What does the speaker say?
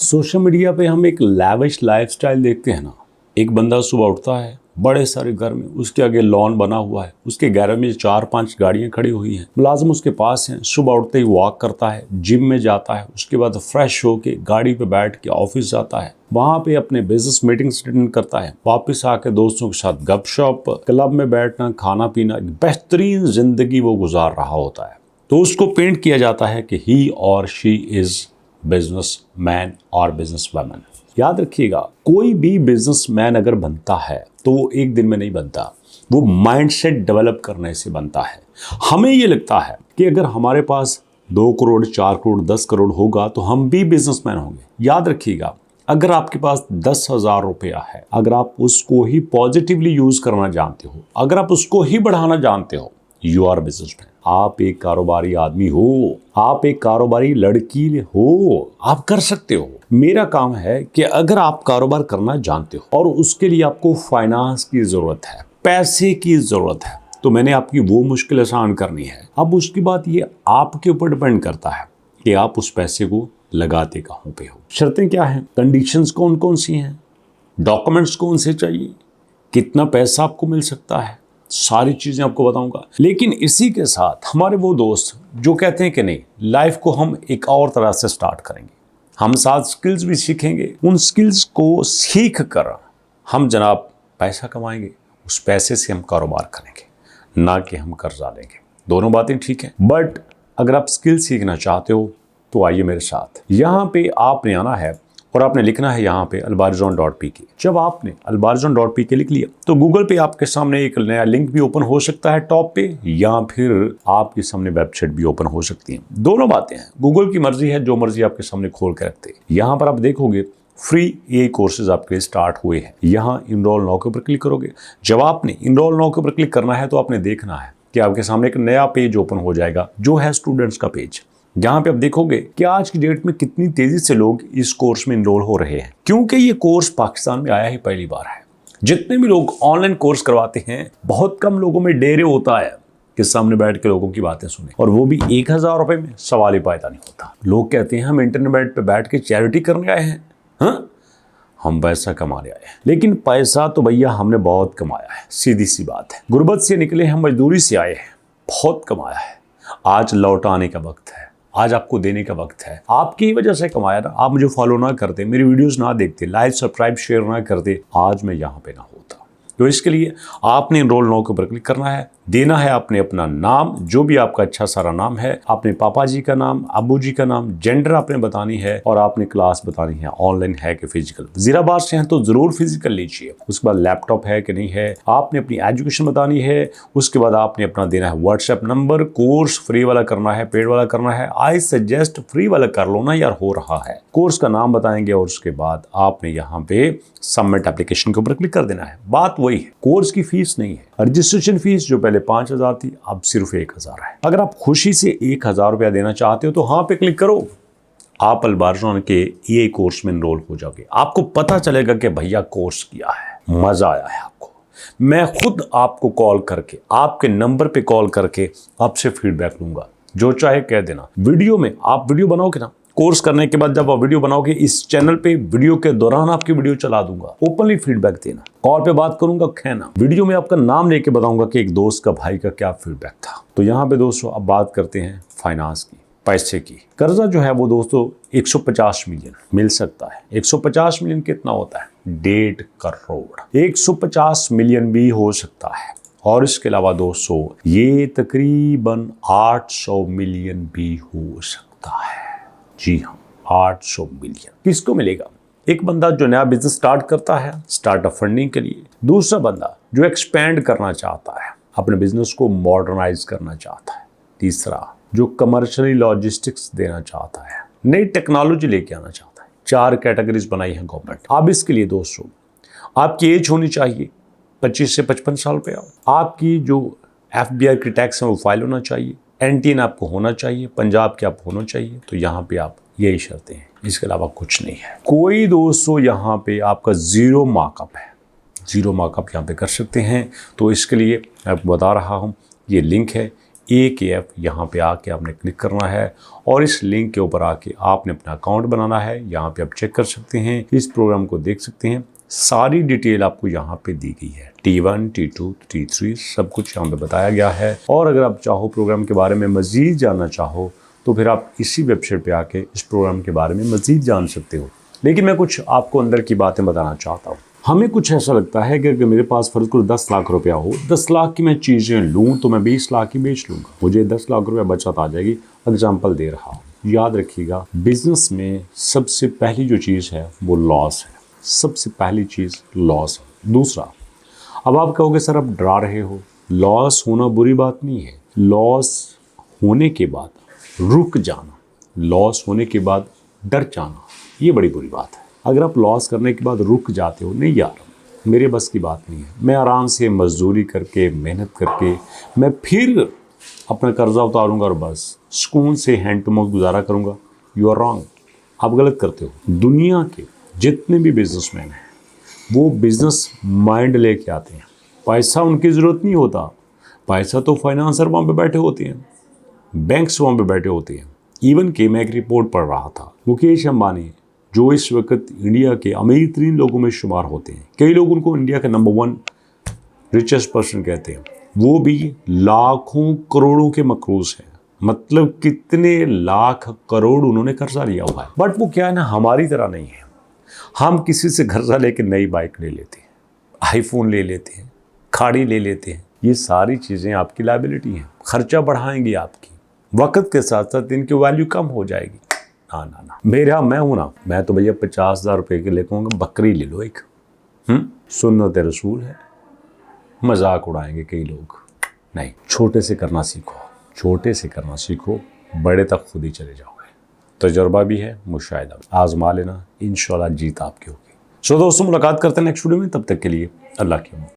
Social media पे हम एक लैविश लाइफस्टाइल देखते हैं ना। एक बंदा सुबह उठता है, बड़े सारे घर में उसके आगे लॉन बना हुआ है, उसके गैरेज में 4-5 गाड़ियां खड़ी हुई हैं, मुलाजिम उसके पास हैं। सुबह उठते ही वॉक करता है, जिम में जाता है, उसके बाद फ्रेश होके गाड़ी पे बैठ के ऑफिस जाता है, वहां पे अपने बिजनेस मीटिंग्स अटेंड करता है, वापस आके दोस्तों के साथ गपशप, क्लब में बैठना, खाना पीना, बेहतरीन जिंदगी वो गुजार रहा होता है। तो उसको पेंट किया जाता है कि ही और शी इज बिजनेसमैन और बिजनेसवुमन। याद रखिएगा, कोई भी बिजनेसमैन अगर बनता है तो वो एक दिन में नहीं बनता, वो माइंडसेट डेवलप करने से बनता है। हमें ये लगता है कि अगर हमारे पास 2 करोड़, 4 करोड़, 10 करोड़ होगा तो हम भी बिजनेसमैन होंगे। याद रखिएगा, अगर आपके पास 10,000 रुपया है, अगर आप उसको ही पॉजिटिवली यूज करना जानते हो, अगर आप उसको ही बढ़ाना जानते हो, यू आर बिजनेसमैन। आप एक कारोबारी आदमी हो, आप एक कारोबारी लड़की हो, आप कर सकते हो। मेरा काम है कि अगर आप कारोबार करना जानते हो और उसके लिए आपको फाइनेंस की जरूरत है, पैसे की जरूरत है, तो मैंने आपकी वो मुश्किल आसान करनी है। अब उसके बाद ये आपके ऊपर डिपेंड करता है कि आप उस पैसे को लगाते कहाँ पे हो। शर्तें क्या हैं, कंडीशंस कौन कौन सी हैं, डॉक्यूमेंट्स कौन से चाहिए, कितना पैसा आपको मिल सकता है, सारी चीजें आपको बताऊंगा। लेकिन इसी के साथ हमारे वो दोस्त जो कहते हैं कि नहीं, लाइफ को हम एक और तरह से स्टार्ट करेंगे, हम साथ स्किल्स भी सीखेंगे, उन स्किल्स को सीख कर हम जनाब पैसा कमाएंगे, उस पैसे से हम कारोबार करेंगे, ना कि हम कर्जा लेंगे। दोनों बातें ठीक है, बट अगर आप स्किल सीखना चाहते हो तो आइए मेरे साथ। यहाँ पे आपने आना है और आपने लिखना है यहाँ पे albarzon.pk। जब आपने albarzon.pk लिख लिया तो गूगल पे आपके सामने एक नया लिंक भी ओपन हो सकता है टॉप पे, या फिर आपके सामने वेबसाइट भी ओपन हो सकती है। दोनों बातें हैं, गूगल की मर्जी है, जो मर्जी आपके सामने खोल के रखते हैं। यहाँ पर आप देखोगे फ्री ए कोर्सेज आपके स्टार्ट हुए हैं। यहाँ इनरोल नाउ के ऊपर क्लिक करोगे। जब आपने इनरोल नाउ के ऊपर क्लिक करना है तो आपने देखना है कि आपके सामने एक नया पेज ओपन हो जाएगा, जो है स्टूडेंट्स का पेज। जहां पे आप देखोगे कि आज की डेट में कितनी तेजी से लोग इस कोर्स में इनरोल हो रहे हैं, क्योंकि ये कोर्स पाकिस्तान में आया ही पहली बार है। जितने भी लोग ऑनलाइन कोर्स करवाते हैं, बहुत कम लोगों में डेरे होता है कि सामने बैठ के लोगों की बातें सुने, और वो भी 1,000 रुपए में। सवाल ही पैदा नहीं होता। लोग कहते हैं हम इंटरनेट पे बैठ के चैरिटी करने आए हैं, हाँ, हम पैसा कमाने आए हैं। लेकिन पैसा तो भैया हमने बहुत कमाया है, सीधी सी बात है। गुर्बत से निकले हैं, मजदूरी से आए हैं, बहुत कमाया है। आज लौटाने का वक्त है, आज आपको देने का वक्त है। आपकी वजह से कमाया ना, आप मुझे फॉलो ना करते, मेरी वीडियोस ना देखते, लाइक सब्सक्राइब शेयर ना करते, आज मैं यहाँ पे ना होता। तो इसके लिए आपने इनरोल नाउ के ऊपर क्लिक करना है, देना है आपने अपना नाम, जो भी आपका अच्छा सारा नाम है, अपने पापा जी का नाम, अबू जी का नाम, जेंडर आपने बतानी है, और आपने क्लास बतानी है, ऑनलाइन है कि फिजिकल। वजीराबाद से हैं तो जरूर फिजिकल लीजिए। उसके बाद लैपटॉप है कि नहीं है, आपने अपनी एजुकेशन बतानी है। उसके बाद आपने अपना देना है व्हाट्सएप नंबर। कोर्स फ्री वाला करना है, पेड वाला करना है, आई सजेस्ट फ्री वाला कर लो ना यार, हो रहा है। कोर्स का नाम बताएंगे और उसके बाद आपने यहाँ पे सबमिट एप्लीकेशन के ऊपर क्लिक कर देना है। बात वही है, कोर्स की फीस नहीं है। रजिस्ट्रेशन फीस जो पहले 5,000 थी, अब सिर्फ 1,000 है। अगर आप खुशी से 1,000 रुपया देना चाहते हो तो हाँ पे क्लिक करो, आप अलबार्जोन के ये कोर्स में एनरोल हो जाओगे। आपको पता चलेगा कि भैया कोर्स किया है, मजा आया है आपको। मैं खुद आपको कॉल करके, आपके नंबर पे कॉल करके आपसे फीडबैक लूंगा, जो चाहे कह देना। वीडियो में आप वीडियो बनाओगे ना, कोर्स करने के बाद जब आप वीडियो बनाओगे, इस चैनल पे वीडियो के दौरान आपकी वीडियो चला दूंगा, ओपनली फीडबैक देना। कॉल पे बात करूंगा, कहना, वीडियो में आपका नाम लेके बताऊंगा कि एक दोस्त का, भाई का क्या फीडबैक था। तो यहाँ पे दोस्तों अब बात करते हैं फाइनेंस की, पैसे की। कर्जा जो है वो दोस्तों 150 मिलियन मिल सकता है। 150 मिलियन कितना होता है? 1.5 करोड़। 150 मिलियन भी हो सकता है, और इसके अलावा दोस्तों ये तकरीबन 800 मिलियन भी हो सकता है। जी हाँ, 800 मिलियन किसको मिलेगा? एक बंदा जो नया बिजनेस स्टार्ट करता है, स्टार्टअप फंडिंग के लिए। दूसरा बंदा जो एक्सपेंड करना चाहता है, अपने बिजनेस को मॉडर्नाइज करना चाहता है। तीसरा जो कमर्शियली लॉजिस्टिक्स देना चाहता है, नई टेक्नोलॉजी लेके आना चाहता है। 4 कैटेगरीज बनाई है गवर्नमेंट। अब इसके लिए दोस्तों आपकी एज होनी चाहिए 25 से 55 साल पे। आपकी जो FBI की टैक्स है वो फाइल होना चाहिए, NTN आपको होना चाहिए, पंजाब के आप होना चाहिए। तो यहाँ पे आप यही शर्तें हैं, इसके अलावा कुछ नहीं है। कोई दोस्तों यहाँ पे आपका 0 मार्कअप है, 0 मार्कअप यहाँ पे कर सकते हैं। तो इसके लिए मैं आपको बता रहा हूँ, ये लिंक है, AKF यहाँ पे आके आपने क्लिक करना है और इस लिंक के ऊपर आके आपने अपना अकाउंट बनाना है। यहाँ पे आप चेक कर सकते हैं, इस प्रोग्राम को देख सकते हैं, सारी डिटेल आपको यहाँ पे दी गई है। T1, T2, T3 सब कुछ यहाँ पे बताया गया है। और अगर आप चाहो प्रोग्राम के बारे में मज़ीद जानना चाहो तो फिर आप इसी वेबसाइट पे आके इस प्रोग्राम के बारे में मज़ीद जान सकते हो। लेकिन मैं कुछ आपको अंदर की बातें बताना चाहता हूँ। हमें कुछ ऐसा लगता है कि अगर मेरे पास फर्ज करो 10 लाख रुपया हो, 10 लाख की मैं चीज़ें लूँ तो मैं 20 लाख की बेच लूँगा, मुझे 10 लाख रुपया बचत आ जाएगी। एग्जाम्पल दे रहा हूँ, याद रखिएगा बिजनेस में सबसे पहली जो चीज़ है वो लॉस है। सबसे पहली चीज़ लॉस है। दूसरा, अब आप कहोगे सर आप डरा रहे हो, लॉस होना बुरी बात नहीं है। लॉस होने के बाद रुक जाना, लॉस होने के बाद डर जाना, ये बड़ी बुरी बात है। अगर आप लॉस करने के बाद रुक जाते हो, नहीं यार मेरे बस की बात नहीं है, मैं आराम से मजदूरी करके मेहनत करके मैं फिर अपना कर्जा उतारूंगा और बस सुकून से हैंड टू माउथ गुजारा करूंगा, यू आर रॉन्ग, आप गलत करते हो। दुनिया के जितने भी बिजनेसमैन हैं वो बिजनेस माइंड लेके आते हैं। पैसा उनकी ज़रूरत नहीं होता, पैसा तो फाइनेंसर वहाँ पे बैठे होते हैं, बैंक्स वहाँ पे बैठे होते हैं। इवन कि मैं एक रिपोर्ट पढ़ रहा था, मुकेश अंबानी जो इस वक्त इंडिया के अमीर तरीन लोगों में शुमार होते हैं, कई लोग उनको इंडिया का नंबर 1 रिचेस्ट पर्सन कहते हैं, वो भी लाखों करोड़ों के मकरूज हैं। मतलब कितने लाख करोड़ उन्होंने कर्जा लिया हुआ है। बट वो क्या है ना, हमारी तरह नहीं है। हम किसी से कर्जा लेके नई बाइक ले लेते हैं, आईफोन ले लेते हैं, गाड़ी ले लेते हैं। ये सारी चीज़ें आपकी लायबिलिटी हैं, खर्चा बढ़ाएंगी आपकी, वक्त के साथ साथ इनकी वैल्यू कम हो जाएगी। ना ना ना, मैं हूं ना, मैं तो भैया 50,000 रुपए के लेके कहूँगा बकरी ले लो एक। सुन्नत रसूल है, मजाक उड़ाएंगे कई लोग। नहीं, छोटे से करना सीखो, छोटे से करना सीखो, बड़े तक खुद ही चले जाओगे। तजर्बा भी है, मुशाहिदा भी, आजमा लेना, इंशाल्लाह जीत आपकी होगी। सो दोस्तों, मुलाकात करते हैं नेक्स्ट वीडियो में, तब तक के लिए अल्लाह की अमान।